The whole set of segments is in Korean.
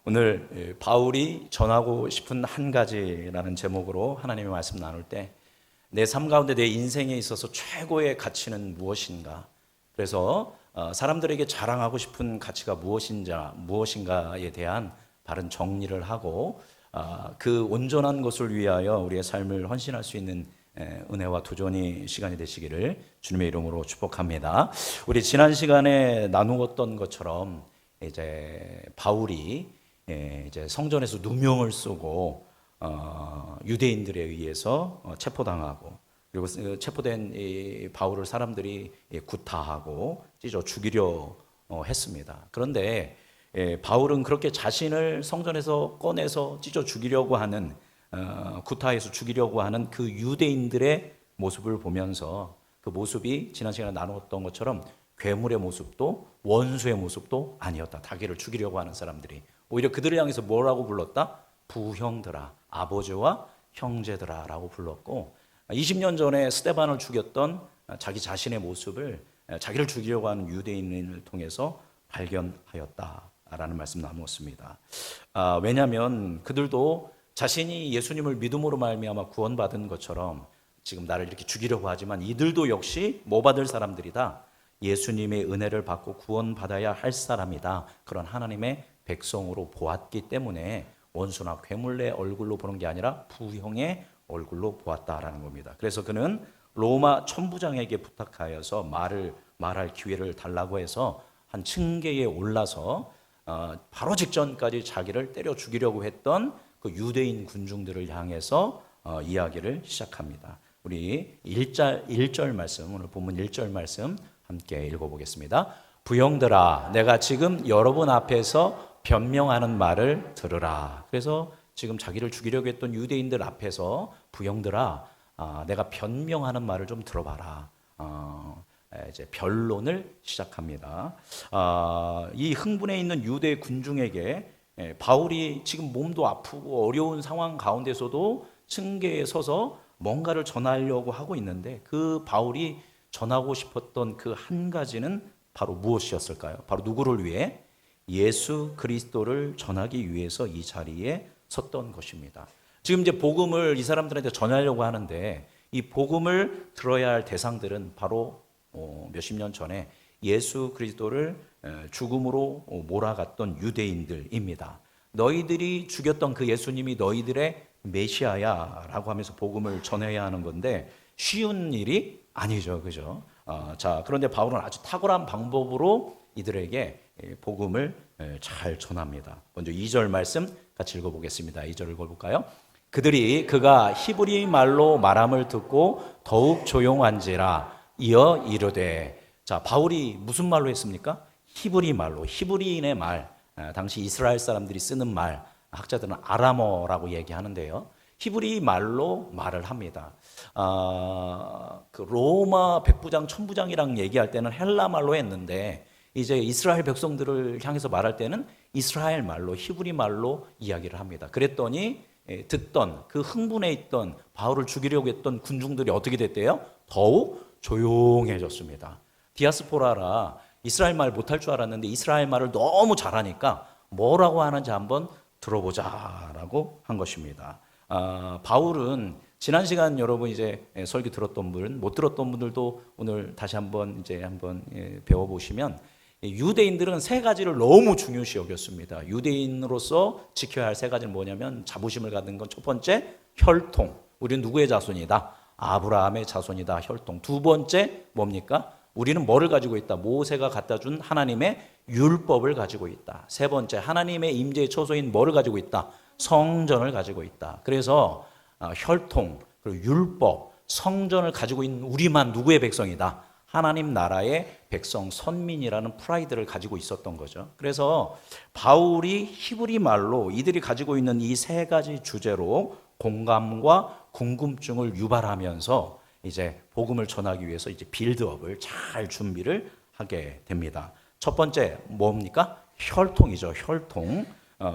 오늘 바울이 전하고 싶은 한 가지라는 제목으로 하나님의 말씀 나눌 때 내 삶 가운데 내 인생에 있어서 최고의 가치는 무엇인가? 그래서 사람들에게 자랑하고 싶은 가치가 무엇인가에 대한 바른 정리를 하고 그 온전한 것을 위하여 우리의 삶을 헌신할 수 있는 은혜와 도전이 시간이 되시기를 주님의 이름으로 축복합니다. 우리 지난 시간에 나누었던 것처럼 이제 바울이 이제 성전에서 누명을 쓰고 유대인들에 의해서 체포당하고, 그리고 체포된 이 바울을 사람들이 구타하고 찢어 죽이려 했습니다. 그런데 바울은 그렇게 자신을 성전에서 꺼내서 찢어 죽이려고 하는, 구타해서 죽이려고 하는 그 유대인들의 모습을 보면서, 그 모습이 지난 시간에 나누었던 것처럼 괴물의 모습도 원수의 모습도 아니었다. 자기를 죽이려고 하는 사람들이 오히려 그들을 향해서 뭐라고 불렀다? 부형들아, 아버지와 형제들아 라고 불렀고, 20년 전에 스데반을 죽였던 자기 자신의 모습을 자기를 죽이려고 하는 유대인을 통해서 발견하였다라는 말씀 나누었습니다. 왜냐하면 그들도 자신이 예수님을 믿음으로 말미암아 구원받은 것처럼 지금 나를 이렇게 죽이려고 하지만 이들도 역시 뭐 받을 사람들이다? 예수님의 은혜를 받고 구원받아야 할 사람이다. 그런 하나님의 백성으로 보았기 때문에 원수나 괴물의 얼굴로 보는 게 아니라 부형의 얼굴로 보았다라는 겁니다. 그래서 그는 로마 천부장에게 부탁하여서 말할 기회를 달라고 해서 한 층계에 올라서 바로 직전까지 자기를 때려 죽이려고 했던 그 유대인 군중들을 향해서 이야기를 시작합니다. 우리 1절 말씀, 오늘 본문 1절 말씀 함께 읽어보겠습니다. 부형들아, 내가 지금 여러분 앞에서 변명하는 말을 들으라. 그래서 지금 자기를 죽이려고 했던 유대인들 앞에서 부형들아, 내가 변명하는 말을 좀 들어봐라. 이제 변론을 시작합니다. 이 흥분해 있는 유대 군중에게 바울이 지금 몸도 아프고 어려운 상황 가운데서도 층계에 서서 뭔가를 전하려고 하고 있는데, 그 바울이 전하고 싶었던 그 한 가지는 바로 무엇이었을까요? 바로 누구를 위해? 예수 그리스도를 전하기 위해서 이 자리에 섰던 것입니다. 지금 이제 복음을 이 사람들한테 전하려고 하는데, 이 복음을 들어야 할 대상들은 바로 몇십 년 전에 예수 그리스도를 죽음으로 몰아갔던 유대인들입니다. 너희들이 죽였던 그 예수님이 너희들의 메시아야 라고 하면서 복음을 전해야 하는 건데 쉬운 일이 아니죠. 그죠? 자, 그런데 바울은 아주 탁월한 방법으로 이들에게 복음을 잘 전합니다. 먼저 2절 말씀 같이 읽어보겠습니다. 2절 읽어볼까요? 그가 히브리 말로 말함을 듣고 더욱 조용한지라 이어 이르되. 자, 바울이 무슨 말로 했습니까? 히브리 말로, 히브리인의 말, 당시 이스라엘 사람들이 쓰는 말, 학자들은 아람어라고 얘기하는데요. 히브리 말로 말을 합니다. 그 로마 백부장, 천부장이랑 얘기할 때는 헬라 말로 했는데, 이제 이스라엘 백성들을 향해서 말할 때는 이스라엘 말로, 히브리 말로 이야기를 합니다. 그랬더니 듣던, 그 흥분해 있던 바울을 죽이려고 했던 군중들이 어떻게 됐대요? 더욱 조용해졌습니다. 디아스포라라 이스라엘 말 못할 줄 알았는데 이스라엘 말을 너무 잘하니까 뭐라고 하는지 한번 들어보자라고 한 것입니다. 바울은 지난 시간 여러분 이제 설교 들었던 분, 못 들었던 분들도 오늘 다시 한번 배워보시면, 유대인들은 세 가지를 너무 중요시 여겼습니다. 유대인으로서 지켜야 할 세 가지는 뭐냐면, 자부심을 갖는 건 첫 번째 혈통. 우리는 누구의 자손이다? 아브라함의 자손이다. 혈통. 두 번째 뭡니까? 우리는 뭐를 가지고 있다? 모세가 갖다 준 하나님의 율법을 가지고 있다. 세 번째, 하나님의 임재의 처소인 뭐를 가지고 있다? 성전을 가지고 있다. 그래서 혈통, 그리고 율법, 성전을 가지고 있는 우리만 누구의 백성이다? 하나님 나라의 백성, 선민이라는 프라이드를 가지고 있었던 거죠. 그래서 바울이 히브리 말로 이들이 가지고 있는 이 세 가지 주제로 공감과 궁금증을 유발하면서 이제 복음을 전하기 위해서 이제 빌드업을 잘 준비를 하게 됩니다. 첫 번째 뭡니까? 혈통이죠. 혈통.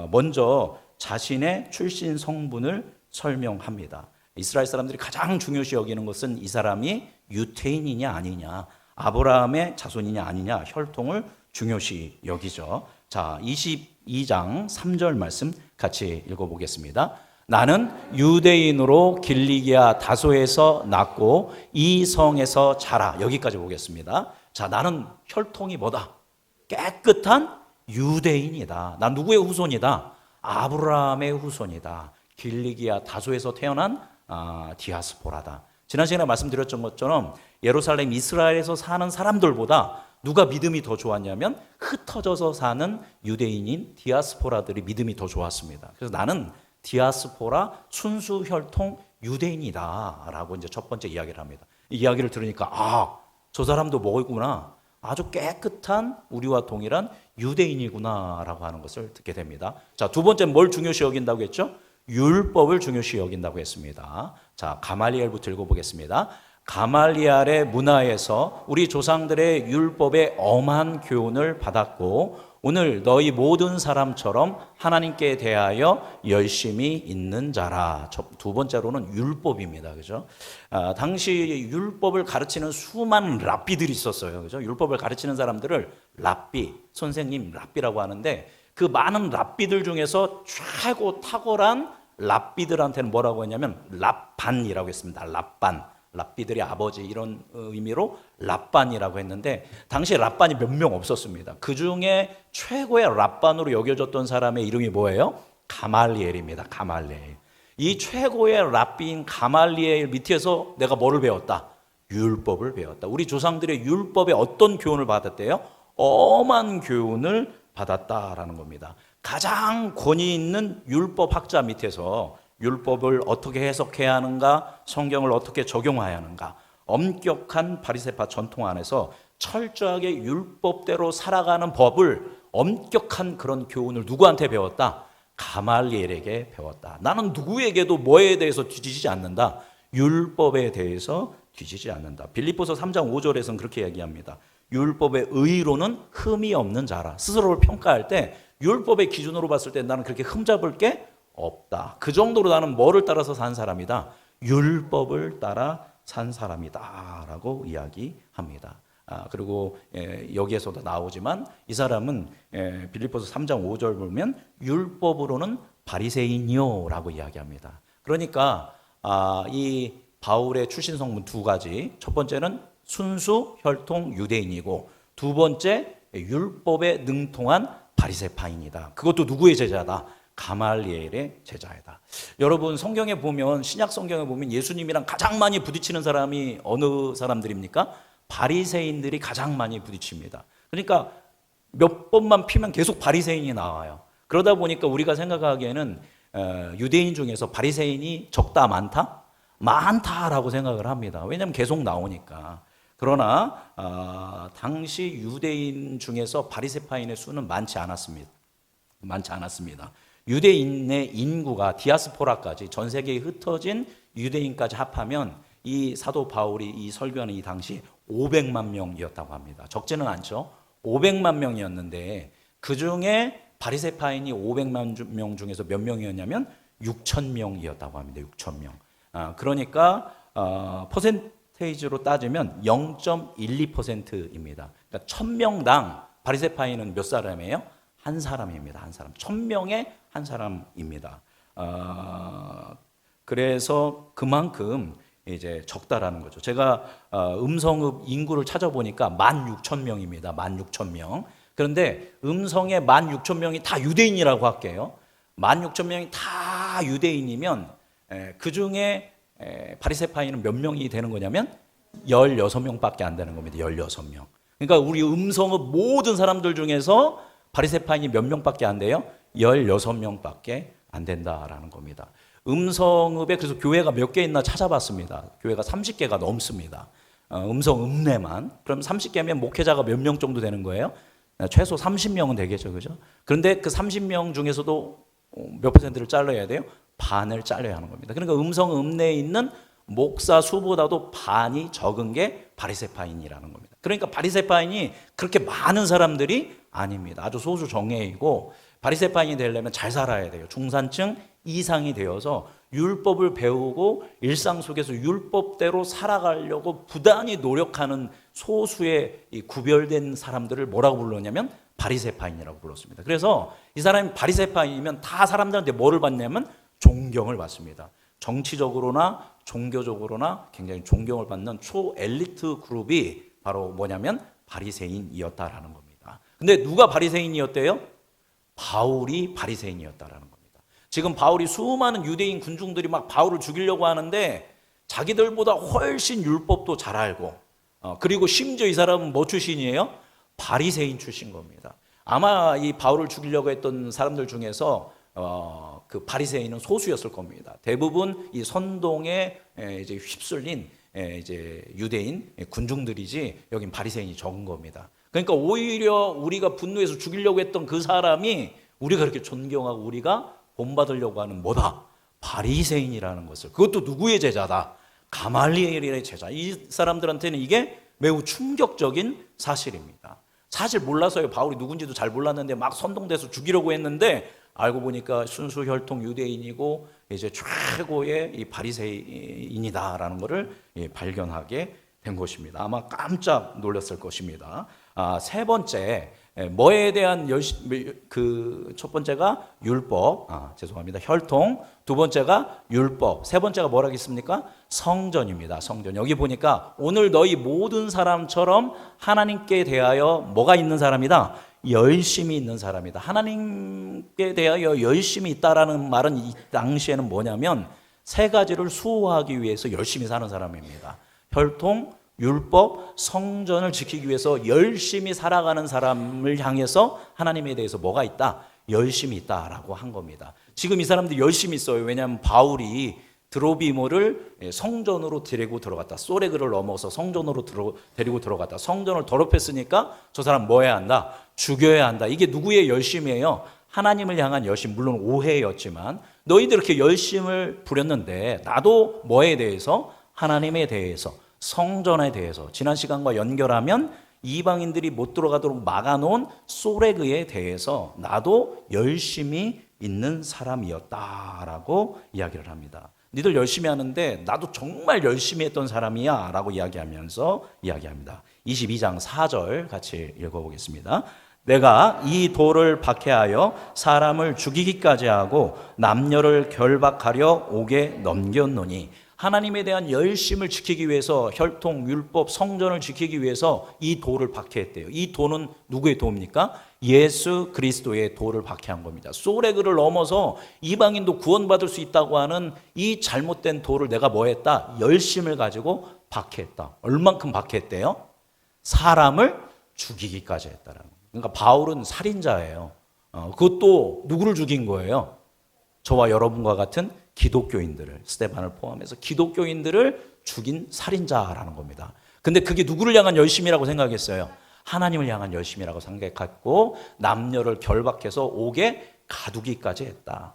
먼저 자신의 출신 성분을 설명합니다. 이스라엘 사람들이 가장 중요시 여기는 것은 이 사람이 유태인이냐 아니냐, 아브라함의 자손이냐 아니냐, 혈통을 중요시 여기죠. 자, 22장 3절 말씀 같이 읽어보겠습니다. 나는 유대인으로 길리기아 다소에서 낳고 이 성에서 자라. 여기까지 보겠습니다. 자, 나는 혈통이 뭐다? 깨끗한 유대인이다. 난 누구의 후손이다? 아브라함의 후손이다. 길리기아 다소에서 태어난 디아스포라다. 지난 시간에 말씀드렸던 것처럼 예루살렘 이스라엘에서 사는 사람들보다 누가 믿음이 더 좋았냐면 흩어져서 사는 유대인인 디아스포라들이 믿음이 더 좋았습니다. 그래서 나는 디아스포라 순수 혈통 유대인이다 라고 이제 첫 번째 이야기를 합니다. 이 이야기를 들으니까 저 사람도 뭐구나, 아주 깨끗한 우리와 동일한 유대인이구나 라고 하는 것을 듣게 됩니다. 자, 두 번째 뭘 중요시 여긴다고 했죠? 율법을 중요시 여긴다고 했습니다. 자, 가말리엘부터 읽어보겠습니다. 가말리엘의 문화에서 우리 조상들의 율법의 엄한 교훈을 받았고 오늘 너희 모든 사람처럼 하나님께 대하여 열심히 있는 자라. 두 번째로는 율법입니다. 그죠? 당시 율법을 가르치는 수많은 랍비들이 있었어요. 그죠? 율법을 가르치는 사람들을 랍비, 선생님 랍비라고 하는데 그 많은 랍비들 중에서 최고 탁월한 랍비들한테는 뭐라고 했냐면 랍반이라고 했습니다. 랍반. 랍비들의 아버지 이런 의미로 랍반이라고 했는데 당시에 랍반이 몇 명 없었습니다. 그 중에 최고의 랍반으로 여겨졌던 사람의 이름이 뭐예요? 가말리엘입니다. 가말리엘. 이 최고의 랍비인 가말리엘 밑에서 내가 뭐를 배웠다? 율법을 배웠다. 우리 조상들의 율법에 어떤 교훈을 받았대요? 엄한 교훈을 받았다라는 겁니다. 가장 권위 있는 율법 학자 밑에서 율법을 어떻게 해석해야 하는가, 성경을 어떻게 적용해야 하는가, 엄격한 바리새파 전통 안에서 철저하게 율법대로 살아가는 법을 엄격한 그런 교훈을 누구한테 배웠다? 가말리엘에게 배웠다. 나는 누구에게도 뭐에 대해서 뒤지지 않는다. 율법에 대해서 뒤지지 않는다. 빌립보서 3장 5절에서는 그렇게 얘기합니다. 율법의 의로는 흠이 없는 자라. 스스로를 평가할 때 율법의 기준으로 봤을 때 나는 그렇게 흠잡을 게 없다. 그 정도로 나는 뭐를 따라서 산 사람이다? 율법을 따라 산 사람이다 라고 이야기합니다. 그리고 여기에서도 나오지만 이 사람은 빌립보서 3장 5절 보면 율법으로는 바리새인이요 라고 이야기합니다. 그러니까 이 바울의 출신 성분 두 가지, 첫 번째는 순수 혈통 유대인이고 두 번째 율법에 능통한 바리새파인이다. 그것도 누구의 제자다? 가말리엘의 제자이다. 여러분 성경에 보면, 신약 성경에 보면 예수님이랑 가장 많이 부딪히는 사람이 어느 사람들입니까? 바리새인들이 가장 많이 부딪힙니다. 그러니까 몇 번만 피면 계속 바리새인이 나와요. 그러다 보니까 우리가 생각하기에는 유대인 중에서 바리새인이 적다 많다? 많다라고 생각을 합니다. 왜냐하면 계속 나오니까. 그러나 당시 유대인 중에서 바리새파인의 수는 많지 않았습니다. 유대인의 인구가 디아스포라까지 전 세계에 흩어진 유대인까지 합하면 이 사도 바울이 이 설교하는 이 당시 500만 명이었다고 합니다. 적지는 않죠. 500만 명이었는데 그 중에 바리새파인이 500만 명 중에서 몇 명이었냐면 6천 명이었다고 합니다. 6천 명. 그러니까 퍼센테이지로 따지면 0.12%입니다. 그러니까 1000명당 바리새파인은 몇 사람이에요? 한 사람입니다. 한 사람. 1000명의 한 사람입니다. 그래서 그만큼 이제 적다라는 거죠. 제가 음성읍 인구를 찾아보니까 16,000명입니다. 16,000명. 그런데 음성의 16,000명이 다 유대인이라고 할게요. 16,000명이 다 유대인이면 그 중에 바리새파인은 몇 명이 되는 거냐면 16명밖에 안 되는 겁니다. 16명. 그러니까 우리 음성읍 모든 사람들 중에서 바리새파인이 몇 명밖에 안 돼요? 16명밖에 안 된다라는 겁니다. 음성읍에 그래서 교회가 몇 개 있나 찾아봤습니다. 교회가 30개가 넘습니다. 음성읍 내만. 그럼 30개면 목회자가 몇 명 정도 되는 거예요? 최소 30명은 되겠죠. 그죠? 그런데 그 30명 중에서도 몇 퍼센트를 잘라야 돼요? 반을 잘라야 하는 겁니다. 그러니까 음성읍 내에 있는 목사 수보다도 반이 적은 게 바리새파인이라는 겁니다. 그러니까 바리새파인이 그렇게 많은 사람들이 아닙니다. 아주 소수 정예이고 바리새파인이 되려면 잘 살아야 돼요. 중산층 이상이 되어서 율법을 배우고 일상 속에서 율법대로 살아가려고 부단히 노력하는 소수의 이 구별된 사람들을 뭐라고 불렀냐면 바리새파인이라고 불렀습니다. 그래서 이 사람이 바리새파인이면 다 사람들한테 뭐를 받냐면 존경을 받습니다. 정치적으로나 종교적으로나 굉장히 존경을 받는 초엘리트 그룹이 바로 뭐냐면 바리새인이었다라는 겁니다. 근데 누가 바리새인이었대요? 바울이 바리새인이었다라는 겁니다. 지금 바울이 수많은 유대인 군중들이 막 바울을 죽이려고 하는데 자기들보다 훨씬 율법도 잘 알고 그리고 심지어 이 사람은 뭐 출신이에요? 바리새인 출신 겁니다. 아마 이 바울을 죽이려고 했던 사람들 중에서 그 바리새인은 소수였을 겁니다. 대부분 이 선동에 이제 휩쓸린 이제 유대인 군중들이지 여긴 바리새인이 적은 겁니다. 그러니까 오히려 우리가 분노해서 죽이려고 했던 그 사람이 우리가 그렇게 존경하고 우리가 본받으려고 하는 뭐다? 바리새인이라는 것을. 그것도 누구의 제자다? 가말리엘의 제자. 이 사람들한테는 이게 매우 충격적인 사실입니다. 사실 몰라서요. 바울이 누군지도 잘 몰랐는데 막 선동돼서 죽이려고 했는데 알고 보니까 순수 혈통 유대인이고 이제 최고의 이 바리새인이다라는 것을 발견하게 된 것입니다. 아마 깜짝 놀랐을 것입니다. 세 번째, 뭐에 대한 첫 번째가 율법, 죄송합니다. 혈통. 두 번째가 율법. 세 번째가 뭐라겠습니까? 성전입니다. 성전. 여기 보니까 오늘 너희 모든 사람처럼 하나님께 대하여 뭐가 있는 사람이다? 열심히 있는 사람이다. 하나님께 대하여 열심히 있다라는 말은 이 당시에는 뭐냐면 세 가지를 수호하기 위해서 열심히 사는 사람입니다. 혈통, 율법, 성전을 지키기 위해서 열심히 살아가는 사람을 향해서 하나님에 대해서 뭐가 있다? 열심히 있다라고 한 겁니다. 지금 이 사람들이 열심히 있어요. 왜냐하면 바울이 드로비모를 성전으로 데리고 들어갔다. 소레그를 넘어서 성전으로 데리고 들어갔다. 성전을 더럽혔으니까 저 사람 뭐 해야 한다? 죽여야 한다. 이게 누구의 열심이에요? 하나님을 향한 열심. 물론 오해였지만 너희들 이렇게 열심을 부렸는데 나도 뭐에 대해서? 하나님에 대해서, 성전에 대해서. 지난 시간과 연결하면 이방인들이 못 들어가도록 막아놓은 소레그에 대해서 나도 열심히 있는 사람이었다라고 이야기를 합니다. 니들 열심히 하는데 나도 정말 열심히 했던 사람이야 라고 이야기하면서 이야기합니다. 22장 4절 같이 읽어보겠습니다. 내가 이 돌을 박해하여 사람을 죽이기까지 하고 남녀를 결박하려 옥에 넘겼노니 하나님에 대한 열심을 지키기 위해서 혈통, 율법, 성전을 지키기 위해서 이 돌을 박해했대요. 이 돌은 누구의 도입니까? 예수 그리스도의 돌을 박해한 겁니다. 소레그를 넘어서 이방인도 구원받을 수 있다고 하는 이 잘못된 돌을 내가 뭐 했다? 열심을 가지고 박해했다. 얼만큼 박해했대요? 사람을 죽이기까지 했다라는 거예요. 그러니까 바울은 살인자예요. 그것도 누구를 죽인 거예요? 저와 여러분과 같은 기독교인들을, 스데반을 포함해서 기독교인들을 죽인 살인자라는 겁니다. 근데 그게 누구를 향한 열심이라고 생각했어요? 하나님을 향한 열심이라고 생각했고 남녀를 결박해서 옥에 가두기까지 했다.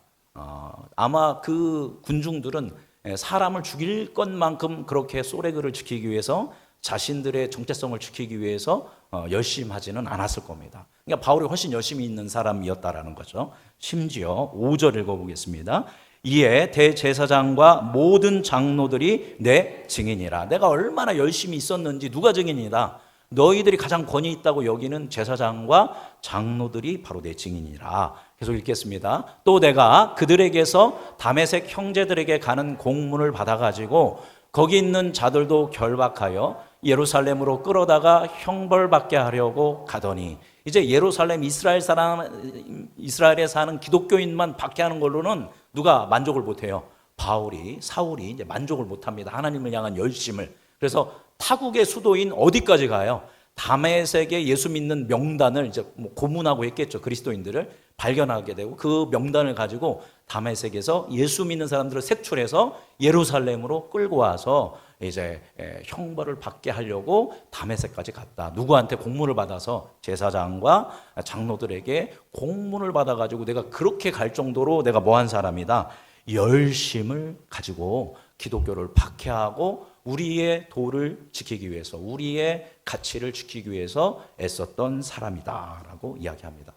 아마 그 군중들은 사람을 죽일 것만큼 그렇게 소레그를 지키기 위해서 자신들의 정체성을 지키기 위해서 열심히 하지는 않았을 겁니다. 그러니까 바울이 훨씬 열심히 있는 사람이었다라는 거죠. 심지어 5절 읽어보겠습니다. 이에 대제사장과 모든 장로들이 내 증인이라. 내가 얼마나 열심히 있었는지 누가 증인이다? 너희들이 가장 권위 있다고 여기는 제사장과 장로들이 바로 내 증인이라. 계속 읽겠습니다. 또 내가 그들에게서 다메섹 형제들에게 가는 공문을 받아가지고 거기 있는 자들도 결박하여 예루살렘으로 끌어다가 형벌받게 하려고 가더니 이제 예루살렘 이스라엘에 사는 기독교인만 박해하는 걸로는 누가 만족을 못해요? 사울이 이제 만족을 못합니다. 하나님을 향한 열심을. 그래서 타국의 수도인 어디까지 가요? 다메섹에 예수 믿는 명단을 이제 고문하고 했겠죠. 그리스도인들을 발견하게 되고 그 명단을 가지고 다메섹에서 예수 믿는 사람들을 색출해서 예루살렘으로 끌고 와서 이제 형벌을 받게 하려고 다메섹까지 갔다. 누구한테 공문을 받아서 제사장과 장로들에게 공문을 받아가지고 내가 그렇게 갈 정도로 내가 뭐한 사람이다. 열심을 가지고 기독교를 박해하고 우리의 도를 지키기 위해서 우리의 가치를 지키기 위해서 애썼던 사람이다라고 이야기합니다.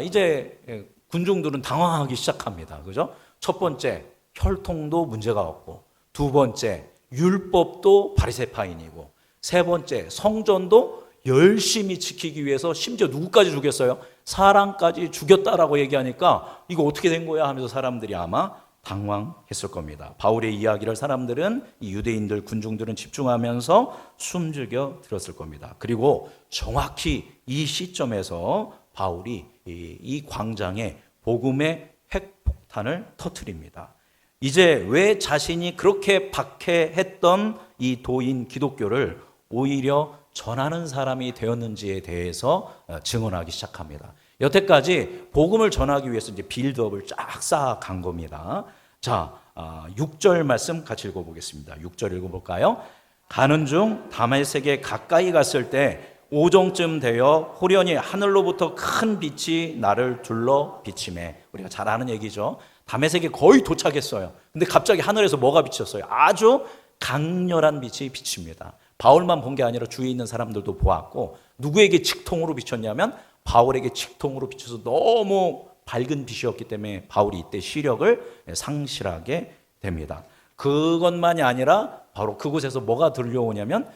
이제 군중들은 당황하기 시작합니다. 그죠? 첫 번째, 혈통도 문제가 없고, 두 번째, 율법도 바리새파인이고, 세 번째, 성전도 열심히 지키기 위해서 심지어 누구까지 죽였어요? 사람까지 죽였다라고 얘기하니까 이거 어떻게 된 거야 하면서 사람들이 아마 당황했을 겁니다. 바울의 이야기를 사람들은, 이 유대인들, 군중들은 집중하면서 숨죽여 들었을 겁니다. 그리고 정확히 이 시점에서 바울이 이 광장에 복음의 핵폭탄을 터뜨립니다. 이제 왜 자신이 그렇게 박해했던 이 도인 기독교를 오히려 전하는 사람이 되었는지에 대해서 증언하기 시작합니다. 여태까지 복음을 전하기 위해서 이제 빌드업을 쫙 쌓아간 겁니다. 자, 6절 말씀 같이 읽어보겠습니다. 6절 읽어볼까요? 가는 중 다메섹에 가까이 갔을 때 오정쯤 되어 호련히 하늘로부터 큰 빛이 나를 둘러 비치매. 우리가 잘 아는 얘기죠. 다메섹에 거의 도착했어요. 근데 갑자기 하늘에서 뭐가 비쳤어요? 아주 강렬한 빛이 비칩니다. 바울만 본 게 아니라 주위에 있는 사람들도 보았고, 누구에게 직통으로 비쳤냐면 바울에게 직통으로 비쳐서 너무 밝은 빛이었기 때문에 바울이 이때 시력을 상실하게 됩니다. 그것만이 아니라 바로 그곳에서 뭐가 들려오냐면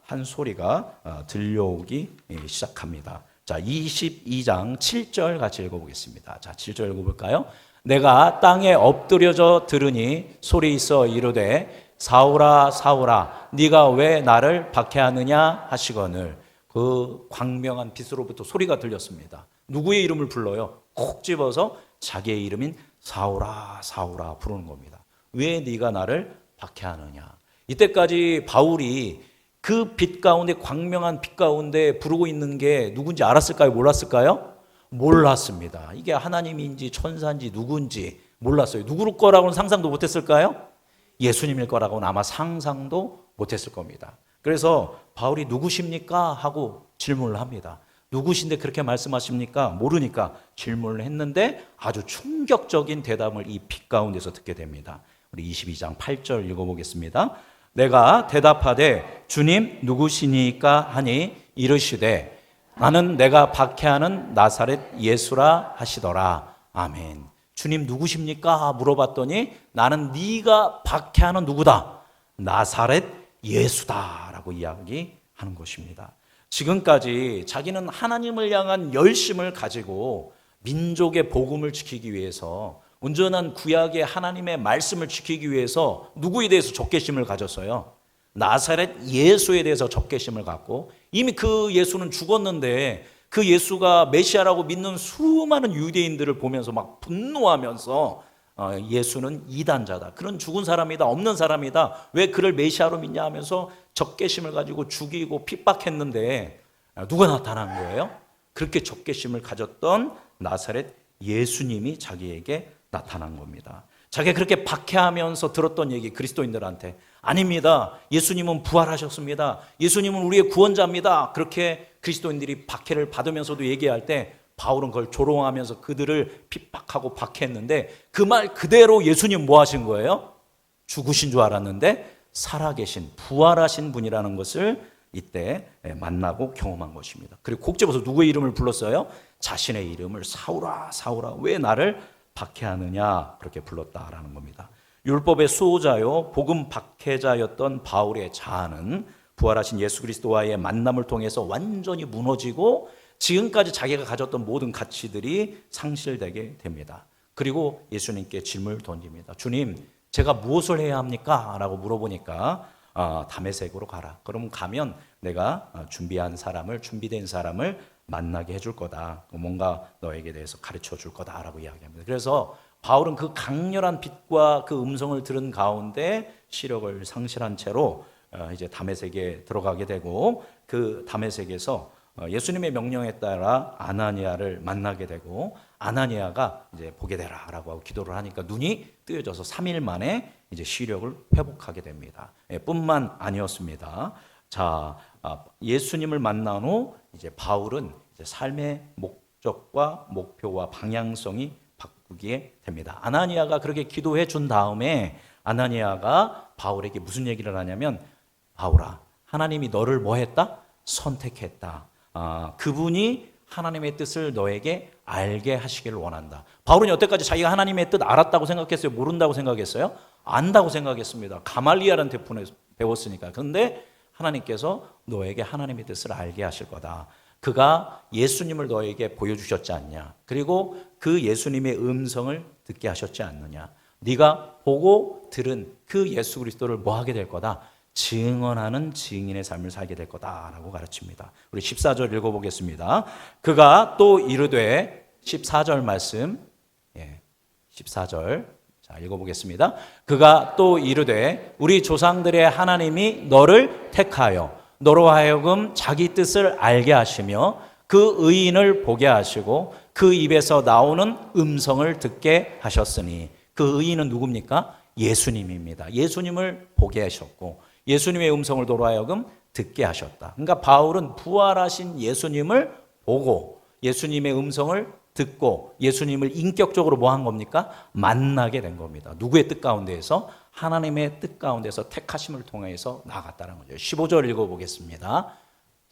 한 소리가 들려오기 시작합니다. 자, 22장 7절 같이 읽어보겠습니다. 자, 7절 읽어볼까요? 내가 땅에 엎드려져 들으니 소리 있어 이르되 사울아 사울아 네가 왜 나를 박해하느냐 하시거늘. 그 광명한 빛으로부터 소리가 들렸습니다. 누구의 이름을 불러요? 콕 집어서 자기의 이름인 사울아 사울아 부르는 겁니다. 왜 네가 나를 박해하느냐. 이때까지 바울이 그 빛 가운데, 광명한 빛 가운데 부르고 있는 게 누군지 알았을까요? 몰랐을까요? 몰랐습니다. 이게 하나님인지 천사인지 누군지 몰랐어요. 누구를 거라고는 상상도 못했을까요? 예수님일 거라고는 아마 상상도 못했을 겁니다. 그래서 바울이 누구십니까? 하고 질문을 합니다. 누구신데 그렇게 말씀하십니까? 모르니까 질문을 했는데 아주 충격적인 대답을 이 빛 가운데서 듣게 됩니다. 우리 22장 8절 읽어보겠습니다. 내가 대답하되 주님 누구시니까 하니 이르시되 나는 내가 박해하는 나사렛 예수라 하시더라. 아멘. 주님 누구십니까? 물어봤더니 나는 네가 박해하는 누구다? 나사렛 예수다라고 이야기하는 것입니다. 지금까지 자기는 하나님을 향한 열심을 가지고 민족의 복음을 지키기 위해서, 온전한 구약의 하나님의 말씀을 지키기 위해서 누구에 대해서 적개심을 가졌어요? 나사렛 예수에 대해서 적개심을 갖고, 이미 그 예수는 죽었는데 그 예수가 메시아라고 믿는 수많은 유대인들을 보면서 막 분노하면서 예수는 이단자다, 그런 죽은 사람이다, 없는 사람이다, 왜 그를 메시아로 믿냐 하면서 적개심을 가지고 죽이고 핍박했는데 누가 나타난 거예요? 그렇게 적개심을 가졌던 나사렛 예수님이 자기에게 나타난 겁니다. 자기가 그렇게 박해하면서 들었던 얘기, 그리스도인들한테 아닙니다, 예수님은 부활하셨습니다, 예수님은 우리의 구원자입니다, 그렇게 그리스도인들이 박해를 받으면서도 얘기할 때 바울은 그걸 조롱하면서 그들을 핍박하고 박해했는데, 그 말 그대로 예수님 뭐 하신 거예요? 죽으신 줄 알았는데 살아계신, 부활하신 분이라는 것을 이때 만나고 경험한 것입니다. 그리고 곡 집어서 누구의 이름을 불렀어요? 자신의 이름을 사울아 사울아 왜 나를 박해하느냐 그렇게 불렀다라는 겁니다. 율법의 수호자요 복음 박해자였던 바울의 자아는 부활하신 예수 그리스도와의 만남을 통해서 완전히 무너지고 지금까지 자기가 가졌던 모든 가치들이 상실되게 됩니다. 그리고 예수님께 질문을 던집니다. 주님, 제가 무엇을 해야 합니까? 라고 물어보니까 다메섹으로 가라. 그럼 가면 내가 준비된 사람을 만나게 해줄 거다. 뭔가 너에게 대해서 가르쳐 줄 거다라고 이야기합니다. 그래서 바울은 그 강렬한 빛과 그 음성을 들은 가운데 시력을 상실한 채로 이제 다메섹에 들어가게 되고, 그 다메섹에서 예수님의 명령에 따라 아나니아를 만나게 되고, 아나니아가 이제 보게 되라라고 하고 기도를 하니까 눈이 뜨여져서 3일 만에 이제 시력을 회복하게 됩니다. 뿐만 아니었습니다. 자, 예수님을 만난 후 이제 바울은 이제 삶의 목적과 목표와 방향성이 바꾸게 됩니다. 아나니아가 그렇게 기도해 준 다음에 아나니아가 바울에게 무슨 얘기를 하냐면, 바울아, 하나님이 너를 뭐 했다? 선택했다. 그분이 하나님의 뜻을 너에게 알게 하시기를 원한다. 바울은 여태까지 자기가 하나님의 뜻 알았다고 생각했어요? 모른다고 생각했어요? 안다고 생각했습니다. 가말리엘한테 배웠으니까. 그런데 하나님께서 너에게 하나님의 뜻을 알게 하실 거다. 그가 예수님을 너에게 보여주셨지 않냐. 그리고 그 예수님의 음성을 듣게 하셨지 않느냐. 네가 보고 들은 그 예수 그리스도를 뭐 하게 될 거다? 증언하는 증인의 삶을 살게 될 거다라고 가르칩니다. 우리 14절 읽어보겠습니다. 그가 또 이르되 14절 말씀 14절 자 읽어보겠습니다. 그가 또 이르되 우리 조상들의 하나님이 너를 택하여 너로 하여금 자기 뜻을 알게 하시며 그 의인을 보게 하시고 그 입에서 나오는 음성을 듣게 하셨으니 그 의인은 누굽니까? 예수님입니다. 예수님을 보게 하셨고 예수님의 음성을 너로 하여금 듣게 하셨다. 그러니까 바울은 부활하신 예수님을 보고 예수님의 음성을 듣고 예수님을 인격적으로 뭐 한 겁니까? 만나게 된 겁니다. 누구의 뜻 가운데에서? 하나님의 뜻 가운데서 택하심을 통해서 나아갔다는 거죠. 15절 읽어보겠습니다.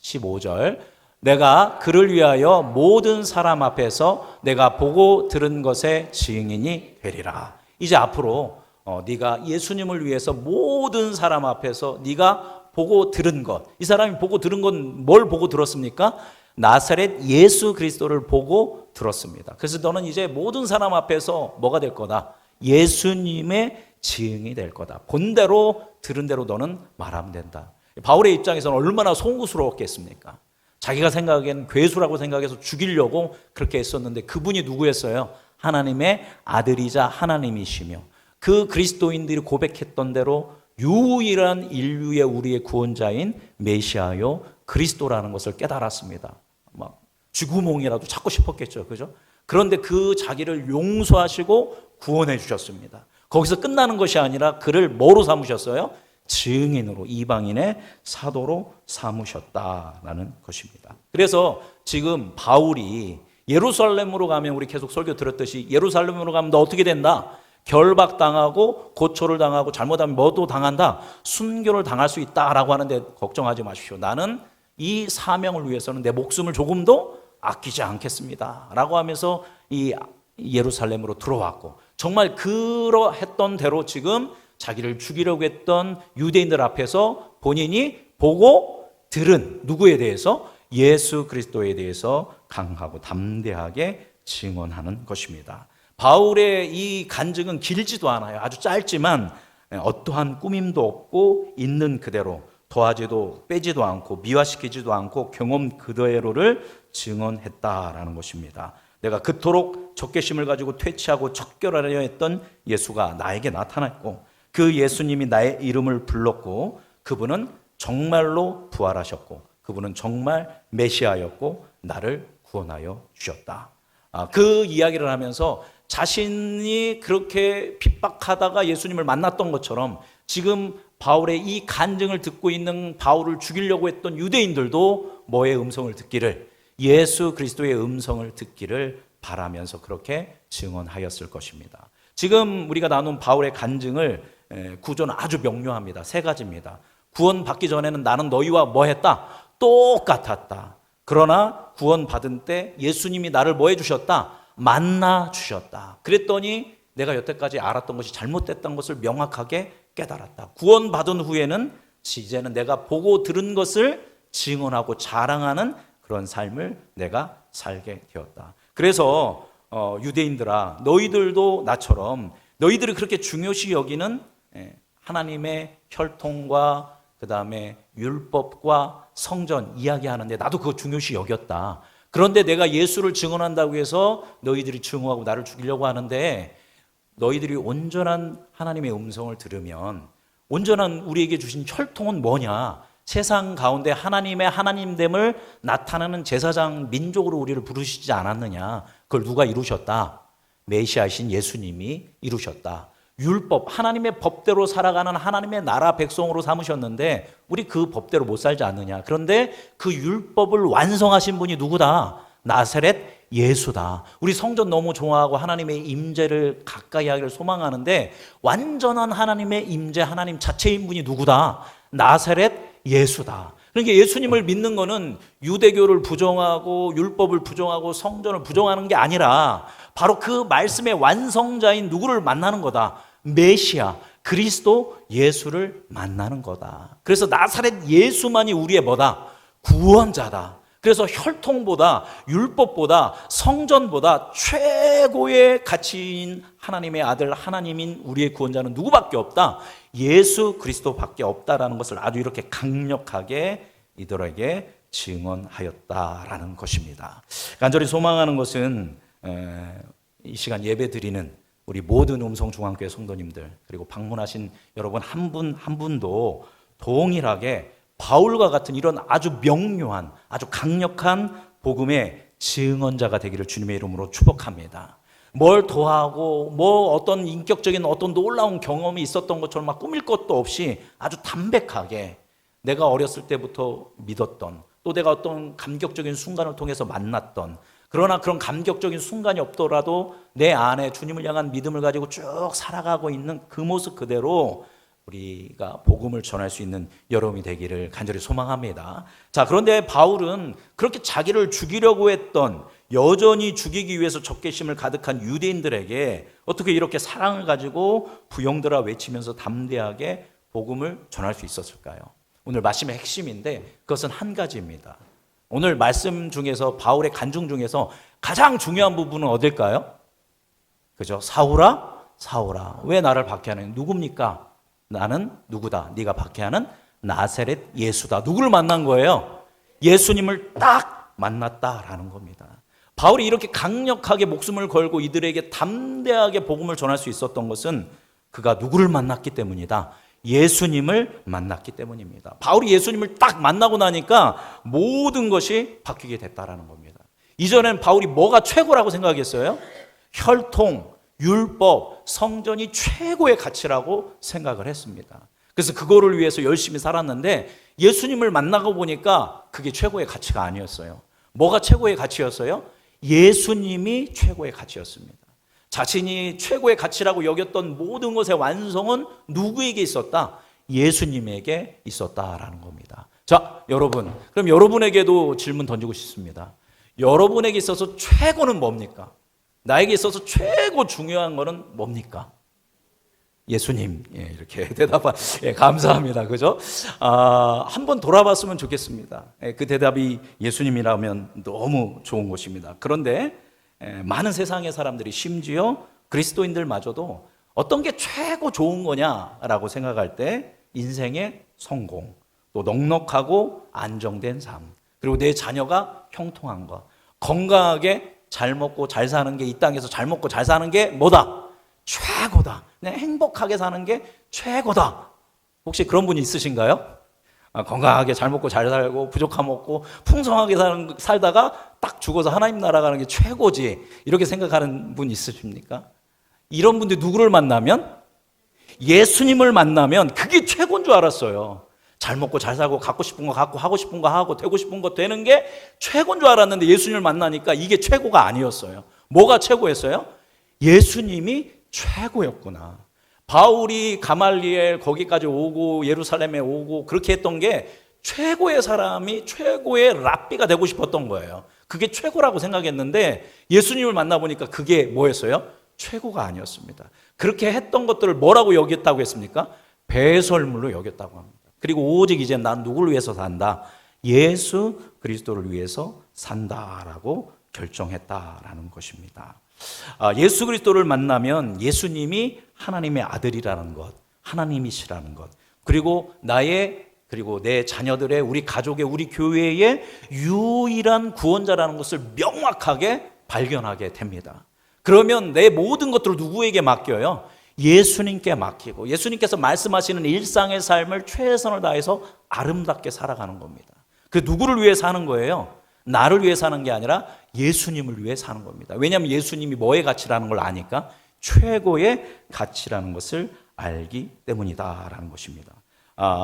15절 내가 그를 위하여 모든 사람 앞에서 내가 보고 들은 것의 증인이 되리라. 이제 앞으로 네가 예수님을 위해서 모든 사람 앞에서 네가 보고 들은 것, 이 사람이 보고 들은 건 뭘 보고 들었습니까? 나사렛 예수 그리스도를 보고 들었습니다. 그래서 너는 이제 모든 사람 앞에서 뭐가 될 거다? 예수님의 증인이 될 거다. 본 대로 들은 대로 너는 말하면 된다. 바울의 입장에서는 얼마나 송구스러웠겠습니까? 자기가 생각하기에는 괴수라고 생각해서 죽이려고 그렇게 했었는데 그분이 누구였어요? 하나님의 아들이자 하나님이시며 그 그리스도인들이 고백했던 대로 유일한 인류의 우리의 구원자인 메시아요 그리스도라는 것을 깨달았습니다. 막 쥐구멍이라도 찾고 싶었겠죠, 그죠? 그런데 그 자기를 용서하시고 구원해 주셨습니다. 거기서 끝나는 것이 아니라 그를 뭐로 삼으셨어요? 증인으로, 이방인의 사도로 삼으셨다라는 것입니다. 그래서 지금 바울이 예루살렘으로 가면 우리 계속 설교 들었듯이 예루살렘으로 가면 너 어떻게 된다? 결박당하고 고초를 당하고 잘못하면 뭐도 당한다. 순교를 당할 수 있다라고 하는데 걱정하지 마십시오. 나는 이 사명을 위해서는 내 목숨을 조금도 아끼지 않겠습니다 라고 하면서 이 예루살렘으로 들어왔고 정말 그러했던 대로 지금 자기를 죽이려고 했던 유대인들 앞에서 본인이 보고 들은 누구에 대해서? 예수 그리스도에 대해서 강하고 담대하게 증언하는 것입니다. 바울의 이 간증은 길지도 않아요. 아주 짧지만 어떠한 꾸밈도 없고 있는 그대로 더하지도 빼지도 않고 미화시키지도 않고 경험 그대로를 증언했다라는 것입니다. 내가 그토록 적개심을 가지고 퇴치하고 척결하려 했던 예수가 나에게 나타났고 그 예수님이 나의 이름을 불렀고 그분은 정말로 부활하셨고 그분은 정말 메시아였고 나를 구원하여 주셨다. 그 이야기를 하면서 자신이 그렇게 핍박하다가 예수님을 만났던 것처럼 지금 바울의 이 간증을 듣고 있는 바울을 죽이려고 했던 유대인들도 뭐의 음성을 듣기를 예수 그리스도의 음성을 듣기를 바라면서 그렇게 증언하였을 것입니다. 지금 우리가 나눈 바울의 간증을 구조는 아주 명료합니다. 세 가지입니다. 구원받기 전에는 나는 너희와 뭐 했다? 똑같았다. 그러나 구원받은 때 예수님이 나를 뭐 해주셨다? 만나 주셨다. 그랬더니 내가 여태까지 알았던 것이 잘못됐던 것을 명확하게 깨달았다. 구원받은 후에는 이제는 내가 보고 들은 것을 증언하고 자랑하는 그런 삶을 내가 살게 되었다. 그래서 유대인들아 너희들도 나처럼 너희들이 그렇게 중요시 여기는 하나님의 혈통과 그 다음에 율법과 성전 이야기하는데 나도 그거 중요시 여겼다. 그런데 내가 예수를 증언한다고 해서 너희들이 증오하고 나를 죽이려고 하는데 너희들이 온전한 하나님의 음성을 들으면 온전한 우리에게 주신 혈통은 뭐냐? 세상 가운데 하나님의 하나님됨을 나타내는 제사장 민족으로 우리를 부르시지 않았느냐? 그걸 누가 이루셨다? 메시아이신 예수님이 이루셨다. 율법, 하나님의 법대로 살아가는 하나님의 나라 백성으로 삼으셨는데 우리 그 법대로 못 살지 않느냐. 그런데 그 율법을 완성하신 분이 누구다? 나사렛 예수다. 우리 성전 너무 좋아하고 하나님의 임재를 가까이 하기를 소망하는데 완전한 하나님의 임재, 하나님 자체인 분이 누구다? 나사렛 예수다. 그러니까 예수님을 믿는 거는 유대교를 부정하고 율법을 부정하고 성전을 부정하는 게 아니라 바로 그 말씀의 완성자인 누구를 만나는 거다. 메시아. 그리스도 예수를 만나는 거다. 그래서 나사렛 예수만이 우리의 뭐다? 구원자다. 그래서 혈통보다, 율법보다, 성전보다 최고의 가치인 하나님의 아들, 하나님인 우리의 구원자는 누구밖에 없다? 예수 그리스도밖에 없다라는 것을 아주 이렇게 강력하게 이들에게 증언하였다라는 것입니다. 간절히 소망하는 것은 이 시간 예배 드리는 우리 모든 음성중앙교회 성도님들, 그리고 방문하신 여러분 한 분 한 분도 동일하게 바울과 같은 이런 아주 명료한, 아주 강력한 복음의 증언자가 되기를 주님의 이름으로 축복합니다. 뭘 더하고 뭐 어떤 인격적인 어떤 놀라운 경험이 있었던 것처럼 막 꾸밀 것도 없이 아주 담백하게 내가 어렸을 때부터 믿었던, 또 내가 어떤 감격적인 순간을 통해서 만났던, 그러나 그런 감격적인 순간이 없더라도 내 안에 주님을 향한 믿음을 가지고 쭉 살아가고 있는 그 모습 그대로 우리가 복음을 전할 수 있는 여러분이 되기를 간절히 소망합니다. 자, 그런데 바울은 그렇게 자기를 죽이려고 했던, 여전히 죽이기 위해서 적개심을 가득한 유대인들에게 어떻게 이렇게 사랑을 가지고 부형들아 외치면서 담대하게 복음을 전할 수 있었을까요? 오늘 말씀의 핵심인데 그것은 한 가지입니다. 오늘 말씀 중에서, 바울의 간증 중에서 가장 중요한 부분은 어딜까요? 그죠? 사울아, 사울아, 왜 나를 박해하느냐? 누굽니까? 나는 누구다? 네가 박해하는 나사렛 예수다. 누구를 만난 거예요? 예수님을 딱 만났다라는 겁니다. 바울이 이렇게 강력하게 목숨을 걸고 이들에게 담대하게 복음을 전할 수 있었던 것은 그가 누구를 만났기 때문이다. 예수님을 만났기 때문입니다. 바울이 예수님을 딱 만나고 나니까 모든 것이 바뀌게 됐다라는 겁니다. 이전엔 바울이 뭐가 최고라고 생각했어요? 혈통, 율법, 성전이 최고의 가치라고 생각을 했습니다. 그래서 그거를 위해서 열심히 살았는데 예수님을 만나고 보니까 그게 최고의 가치가 아니었어요. 뭐가 최고의 가치였어요? 예수님이 최고의 가치였습니다. 자신이 최고의 가치라고 여겼던 모든 것의 완성은 누구에게 있었다? 예수님에게 있었다라는 겁니다. 자, 여러분, 그럼 여러분에게도 질문 던지고 싶습니다. 여러분에게 있어서 최고는 뭡니까? 나에게 있어서 최고 중요한 거는 뭡니까? 예수님. 예, 이렇게 대답한, 예, 감사합니다. 그죠? 한번 돌아봤으면 좋겠습니다. 예, 그 대답이 예수님이라면 너무 좋은 것입니다. 그런데 많은 세상의 사람들이, 심지어 그리스도인들마저도 어떤 게 최고 좋은 거냐라고 생각할 때 인생의 성공, 또 넉넉하고 안정된 삶, 그리고 내 자녀가 형통한 것, 건강하게 잘 먹고 잘 사는 게, 이 땅에서 잘 먹고 잘 사는 게 뭐다? 최고다. 그냥 행복하게 사는 게 최고다. 혹시 그런 분이 있으신가요? 건강하게 잘 먹고 잘 살고 부족함 없고 풍성하게 살다가 딱 죽어서 하나님 나라 가는 게 최고지, 이렇게 생각하는 분 있으십니까? 이런 분들이 누구를 만나면? 예수님을 만나면 그게 최고인 줄 알았어요. 잘 먹고 잘 살고 갖고 싶은 거 갖고 하고 싶은 거 하고 되고 싶은 거 되는 게 최고인 줄 알았는데 예수님을 만나니까 이게 최고가 아니었어요. 뭐가 최고였어요? 예수님이 최고였구나. 바울이 가말리엘 거기까지 오고 예루살렘에 오고 그렇게 했던 게 최고의 사람이 최고의 랍비가 되고 싶었던 거예요. 그게 최고라고 생각했는데 예수님을 만나보니까 그게 뭐였어요? 최고가 아니었습니다. 그렇게 했던 것들을 뭐라고 여겼다고 했습니까? 배설물로 여겼다고 합니다. 그리고 오직 이제 난 누구를 위해서 산다? 예수 그리스도를 위해서 산다라고 결정했다라는 것입니다. 예수 그리스도를 만나면 예수님이 하나님의 아들이라는 것, 하나님이시라는 것, 그리고 그리고 내 자녀들의, 우리 가족의, 우리 교회의 유일한 구원자라는 것을 명확하게 발견하게 됩니다. 그러면 내 모든 것들을 누구에게 맡겨요? 예수님께 맡기고, 예수님께서 말씀하시는 일상의 삶을 최선을 다해서 아름답게 살아가는 겁니다. 그 누구를 위해 사는 거예요? 나를 위해 사는 게 아니라 예수님을 위해 사는 겁니다. 왜냐하면 예수님이 뭐의 가치라는 걸 아니까, 최고의 가치라는 것을 알기 때문이다라는 것입니다.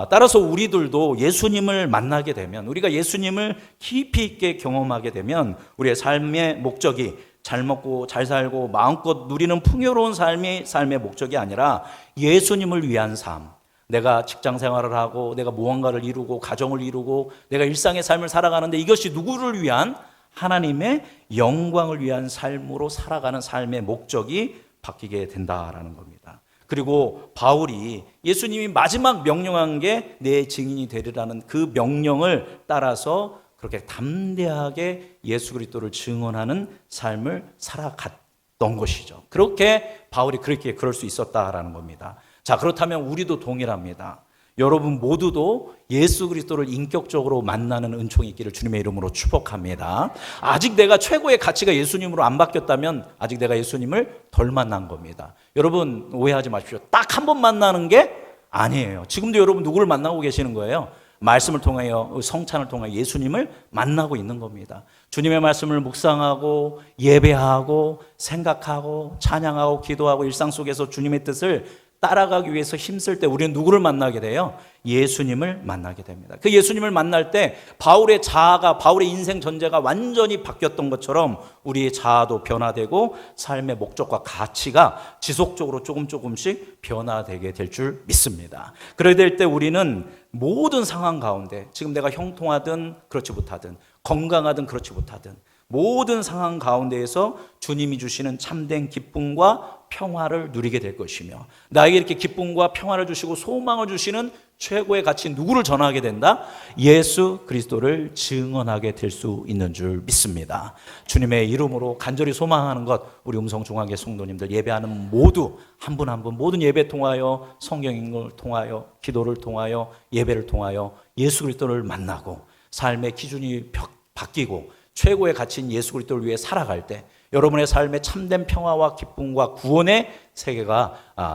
따라서 우리들도 예수님을 만나게 되면, 우리가 예수님을 깊이 있게 경험하게 되면 우리의 삶의 목적이 잘 먹고 잘 살고 마음껏 누리는 풍요로운 삶의 목적이 아니라 예수님을 위한 삶, 내가 직장 생활을 하고 내가 무언가를 이루고 가정을 이루고 내가 일상의 삶을 살아가는데 이것이 누구를 위한? 하나님의 영광을 위한 삶으로 살아가는 삶의 목적이 바뀌게 된다라는 겁니다. 그리고 바울이 예수님이 마지막 명령한 게 내 증인이 되리라는 그 명령을 따라서 그렇게 담대하게 예수 그리스도를 증언하는 삶을 살아갔던 것이죠. 그렇게 바울이 그럴 수 있었다라는 겁니다. 자, 그렇다면 우리도 동일합니다. 여러분 모두도 예수 그리스도를 인격적으로 만나는 은총이 있기를 주님의 이름으로 축복합니다. 아직 내가 최고의 가치가 예수님으로 안 바뀌었다면 아직 내가 예수님을 덜 만난 겁니다. 여러분 오해하지 마십시오. 딱 한 번 만나는 게 아니에요. 지금도 여러분 누구를 만나고 계시는 거예요? 말씀을 통하여, 성찬을 통하여 예수님을 만나고 있는 겁니다. 주님의 말씀을 묵상하고 예배하고 생각하고 찬양하고 기도하고 일상 속에서 주님의 뜻을 따라가기 위해서 힘쓸 때 우리는 누구를 만나게 돼요? 예수님을 만나게 됩니다. 그 예수님을 만날 때 바울의 자아가, 바울의 인생 전제가 완전히 바뀌었던 것처럼 우리의 자아도 변화되고 삶의 목적과 가치가 지속적으로 조금씩 변화되게 될 줄 믿습니다. 그래야 될 때 우리는 모든 상황 가운데, 지금 내가 형통하든 그렇지 못하든, 건강하든 그렇지 못하든, 모든 상황 가운데에서 주님이 주시는 참된 기쁨과 평화를 누리게 될 것이며, 나에게 이렇게 기쁨과 평화를 주시고 소망을 주시는 최고의 가치 누구를 전하게 된다? 예수 그리스도를 증언하게 될 수 있는 줄 믿습니다. 주님의 이름으로 간절히 소망하는 것, 우리 음성중앙회 성도님들 예배하는 모두 한 분 한 분 모든 예배 통하여, 성경 읽음을 통하여, 기도를 통하여, 예배를 통하여 예수 그리스도를 만나고 삶의 기준이 바뀌고 최고의 가치인 예수 그리스도를 위해 살아갈 때 여러분의 삶에 참된 평화와 기쁨과 구원의 세계가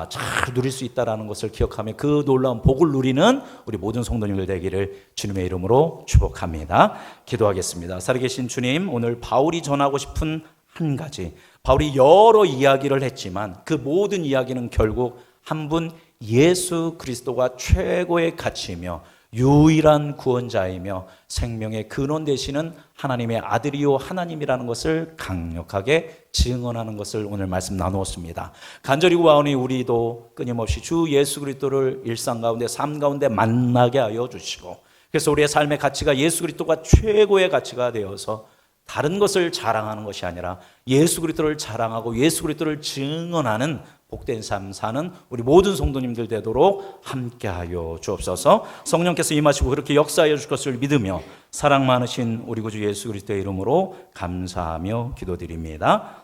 잘 누릴 수 있다는 것을 기억하며 그 놀라운 복을 누리는 우리 모든 성도님들 되기를 주님의 이름으로 축복합니다. 기도하겠습니다. 살아계신 주님, 오늘 바울이 전하고 싶은 한 가지, 바울이 여러 이야기를 했지만 그 모든 이야기는 결국 한 분 예수 그리스도가 최고의 가치이며 유일한 구원자이며 생명의 근원 되시는 하나님의 아들이요 하나님이라는 것을 강력하게 증언하는 것을 오늘 말씀 나누었습니다. 간절히 구하오니 우리도 끊임없이 주 예수 그리스도를 일상 가운데, 삶 가운데 만나게 하여 주시고, 그래서 우리의 삶의 가치가 예수 그리스도가 최고의 가치가 되어서 다른 것을 자랑하는 것이 아니라 예수 그리스도를 자랑하고 예수 그리스도를 증언하는 복된 삶 사는 우리 모든 성도님들 되도록 함께하여 주옵소서. 성령께서 임하시고 그렇게 역사하여 줄 것을 믿으며 사랑 많으신 우리 구주 예수 그리스도의 이름으로 감사하며 기도드립니다.